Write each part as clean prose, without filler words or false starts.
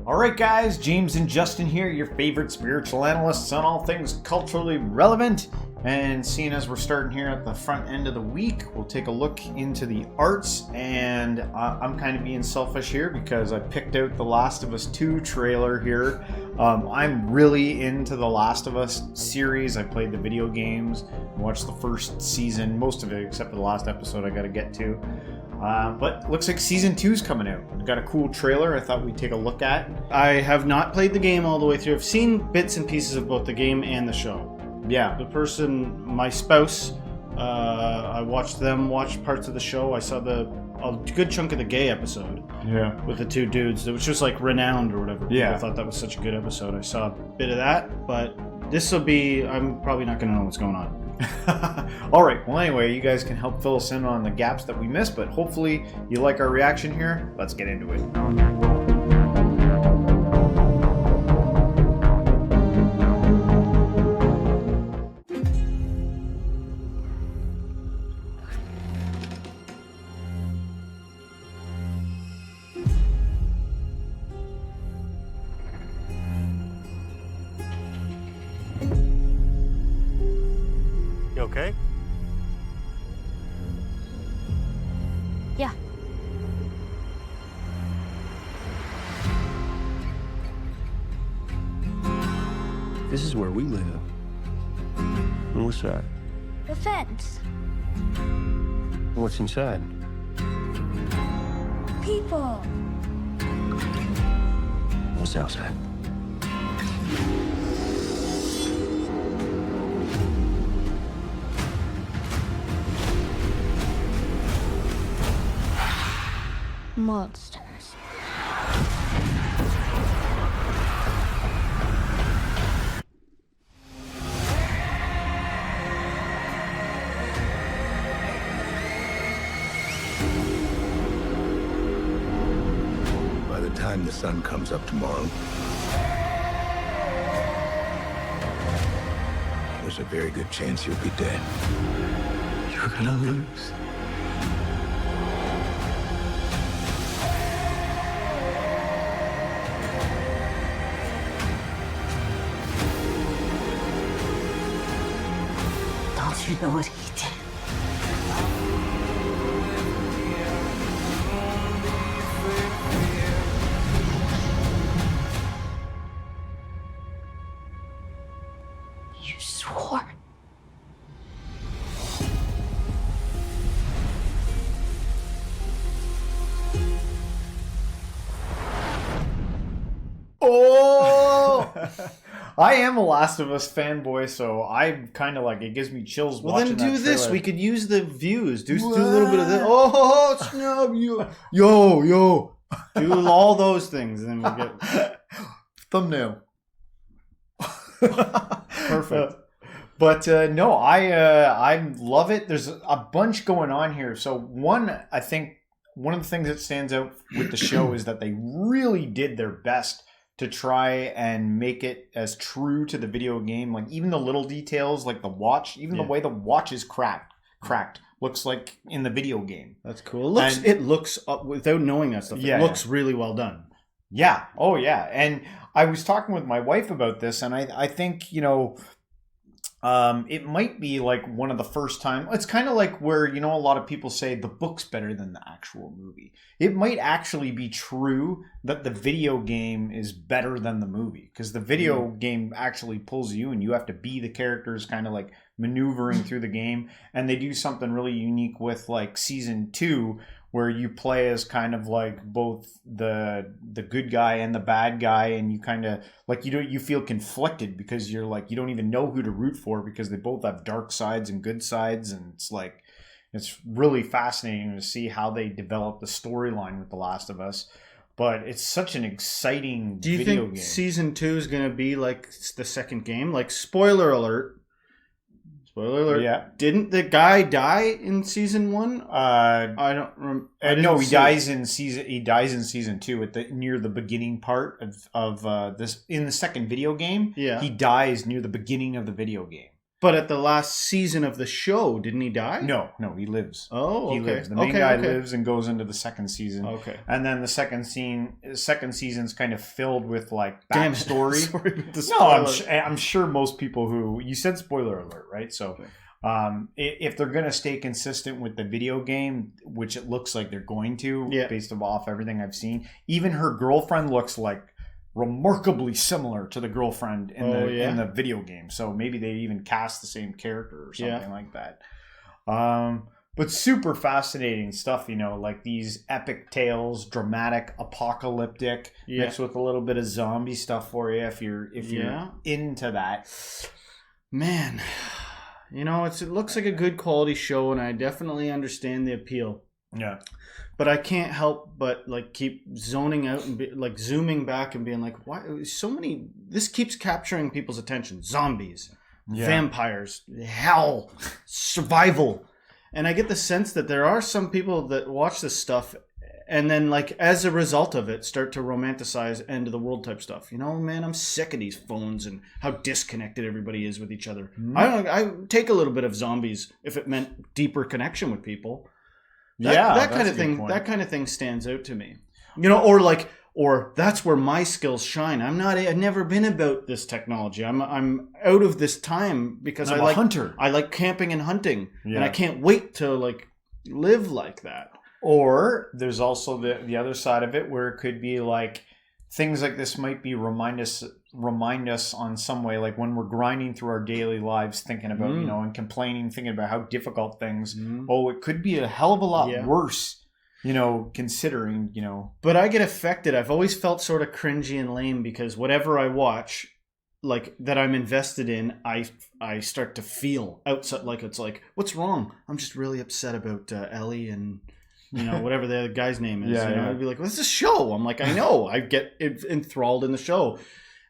Alright guys, James and Justin here, your favorite spiritual analysts on all things culturally relevant. And seeing as we're starting here at the front end of the week, we'll take a look into the arts. And I'm kind of being selfish here because I picked out the Last of Us 2 trailer here. I'm really into the Last of Us series. I played the video games, watched the first season, most of it except for the last episode I got to get to. But looks like season 2's coming out. Got a cool trailer I thought we'd take a look at. I have not played the game all the way through. I've seen bits and pieces of both the game and the show. Yeah. The person, my spouse, I watched them watch parts of the show. I saw a good chunk of the gay episode. Yeah. With the two dudes, which was like renowned or whatever. Yeah. I thought that was such a good episode. I saw a bit of that, but this will be, I'm probably not going to know what's going on. All right. Well, anyway, you guys can help fill us in on the gaps that we missed, but hopefully you like our reaction here. Let's get into it. You okay? Yeah. This is where we live. And what's that? The fence. And what's inside? People. What's outside? Monsters. By the time the sun comes up tomorrow, there's a very good chance you'll be dead. You're gonna lose. Don't you know what he did? You swore. Oh! I am a Last of Us fanboy, so I kind of like it. Gives me chills. Well, watching then do that this. trailer. We could use the views. Do a little bit of this. Oh, snub you. Yo. Do all those things, and then we get thumbnail. perfect. But no, I love it. There's a bunch going on here. So I think one of the things that stands out with the show is that they really did their best to try and make it as true to the video game. Like even the little details, like the watch, even the way the watch is cracked looks like in the video game. That's cool. It looks without knowing that stuff. It looks really well done. Yeah. Oh yeah. And I was talking with my wife about this, and I think, it might be like one of the first time. It's kind of like where, a lot of people say the book's better than the actual movie. It might actually be true that the video game is better than the movie, because the video game actually pulls you and you have to be the characters kind of like maneuvering through the game. And they do something really unique with like season 2, where you play as kind of like both the good guy and the bad guy, and you kind of like you feel conflicted because you're like you don't even know who to root for because they both have dark sides and good sides, and it's really fascinating to see how they develop the storyline with The Last of Us. But it's such an exciting Do you video think game. season 2 is going to be like the second game? Like spoiler alert. Spoiler alert. Yeah. Didn't the guy die in season 1? I don't remember. No, he dies in season 2 at near the beginning part of this in the second video game. Yeah. He dies near the beginning of the video game. But at the last season of the show, didn't he die? No, he lives. Oh, okay. He lives. The main guy lives and goes into the second season. Okay. And then the second season's kind of filled with like backstory. Sorry with the No, spoiler. I'm sure most people who you said spoiler alert, right? So, if they're gonna stay consistent with the video game, which it looks like they're going to, based off everything I've seen, even her girlfriend looks like remarkably similar to the girlfriend in the video game. So maybe they even cast the same character or something like that. But super fascinating stuff, like these epic tales, dramatic, apocalyptic, mixed with a little bit of zombie stuff for you if you're into that. Man, it looks like a good quality show, and I definitely understand the appeal. Yeah. But I can't help but keep zoning out and zooming back and being like, why so many? This keeps capturing people's attention. Zombies, vampires, hell, survival. And I get the sense that there are some people that watch this stuff and then as a result of it start to romanticize end of the world type stuff. Man, I'm sick of these phones and how disconnected everybody is with each other. I take a little bit of zombies if it meant deeper connection with people. That kind of thing. That kind of thing stands out to me, or that's where my skills shine. I've never been about this technology. I'm out of this time because I'm a hunter. I like camping and hunting, and I can't wait to live like that. Or there's also the other side of it where it could be things like this might be remind us on some way, like when we're grinding through our daily lives thinking about and complaining, thinking about how difficult things it could be a hell of a lot worse considering But I get affected. I've always felt sort of cringy and lame because whatever I watch that I'm invested in, I start to feel outside, it's what's wrong? I'm just really upset about Ellie and whatever the other guy's name is. I'd be like, what's this show? I'm like, I know. I get enthralled in the show.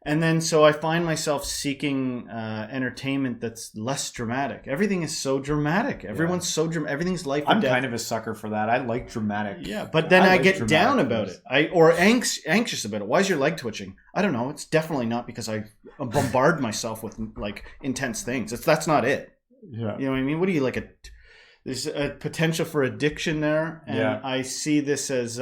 And then so I find myself seeking entertainment that's less dramatic. Everything is so dramatic. Everyone's so dramatic. Everything's life and death. I'm kind of a sucker for that. I like dramatic. Yeah, but then I get down about it. Anxious about it. Why is your leg twitching? I don't know. It's definitely not because I bombard myself with intense things. That's not it. Yeah. You know what I mean? What are you there's a potential for addiction there, and I see this as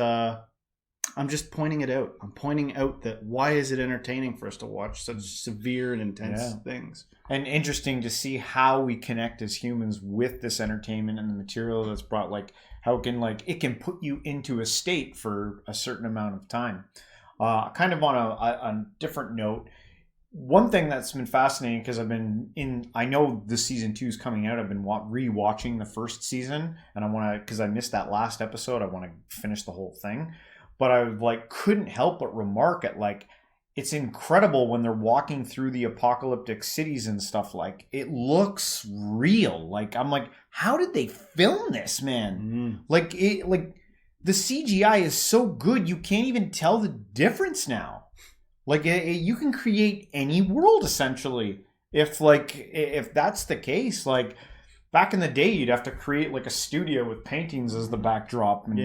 I'm just pointing it out. I'm pointing out that why is it entertaining for us to watch such severe and intense things? And interesting to see how we connect as humans with this entertainment and the material that's brought. How it can put you into a state for a certain amount of time. Kind of on a different note. One thing that's been fascinating because I know the season 2 is coming out. I've been re-watching the first season, and because I missed that last episode, I want to finish the whole thing. But I couldn't help but remark at it's incredible when they're walking through the apocalyptic cities and stuff. It looks real. I'm like, how did they film this, man? The CGI is so good you can't even tell the difference now. You can create any world essentially if that's the case. Back in the day, you'd have to create a studio with paintings as the backdrop, and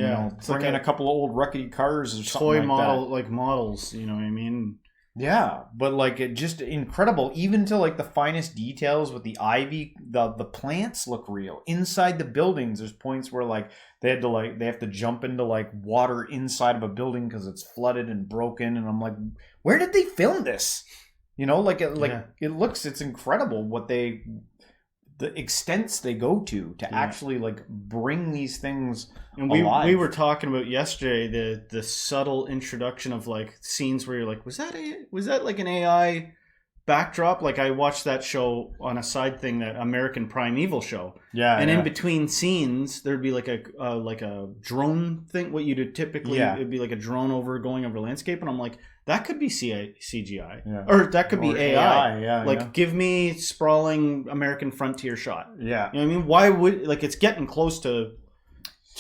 bring in a couple of old rickety cars or something toy model models. You know what I mean? Yeah, but it just incredible, even to the finest details with the ivy. The plants look real inside the buildings. There's points where they have to jump into water inside of a building because it's flooded and broken, and I'm like, where did they film this? It's incredible what the extents they go to actually bring these things alive. We were talking about yesterday the subtle introduction of scenes where you're like, was that an AI backdrop? I watched that show on a side thing, that American Primeval show. Yeah. And in between scenes there'd be a drone thing. What you'd typically it'd be a drone going over landscape, and I'm like, that could be CGI, or that could be AI. Give me sprawling American frontier shot. Yeah, you know what I mean? Why would it's getting close to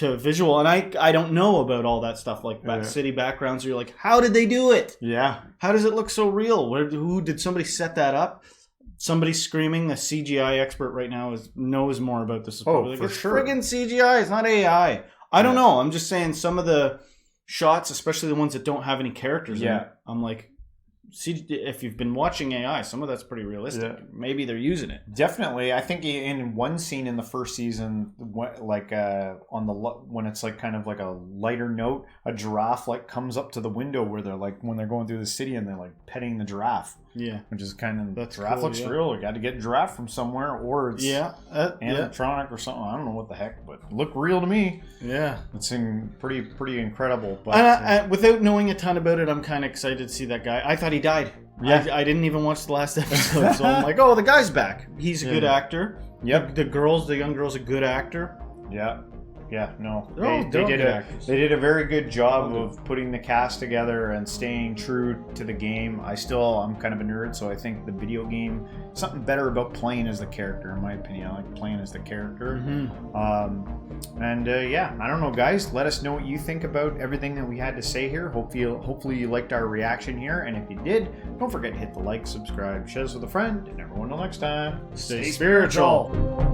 visual, and I don't know about all that stuff city backgrounds. You're like, how did they do it? Yeah, how does it look so real? Who did somebody set that up? Somebody screaming. The CGI expert right now knows more about this. For sure. Friggin' CGI. It's not AI. I don't know. I'm just saying some of the shots, especially the ones that don't have any characters in it, I'm like, if you've been watching AI, some of that's pretty realistic. Yeah. Maybe they're using it. Definitely. I think in one scene in the first season, like when it's like kind of like a lighter note, a giraffe like comes up to the window where they're like when they're going through the city and they're like petting the giraffe. Yeah, which is kind of that's giraffe cool, looks real. We got to get a giraffe from somewhere, or it's animatronic or something. I don't know what the heck, but it looked real to me. Yeah, it's pretty incredible. But without knowing a ton about it, I'm kind of excited to see that guy. I thought he died. Yeah, I didn't even watch the last episode, so I'm like, oh, the guy's back. He's a good actor. Yep, the young girl's a good actor. Yeah. Yeah, no. They did a very good job of putting the cast together and staying true to the game. I'm kind of a nerd, so I think the video game, something better about playing as the character, in my opinion. I like playing as the character. I don't know, guys. Let us know what you think about everything that we had to say here. Hopefully you liked our reaction here, and if you did, don't forget to hit the like, subscribe, share this with a friend, and everyone until next time, stay spiritual.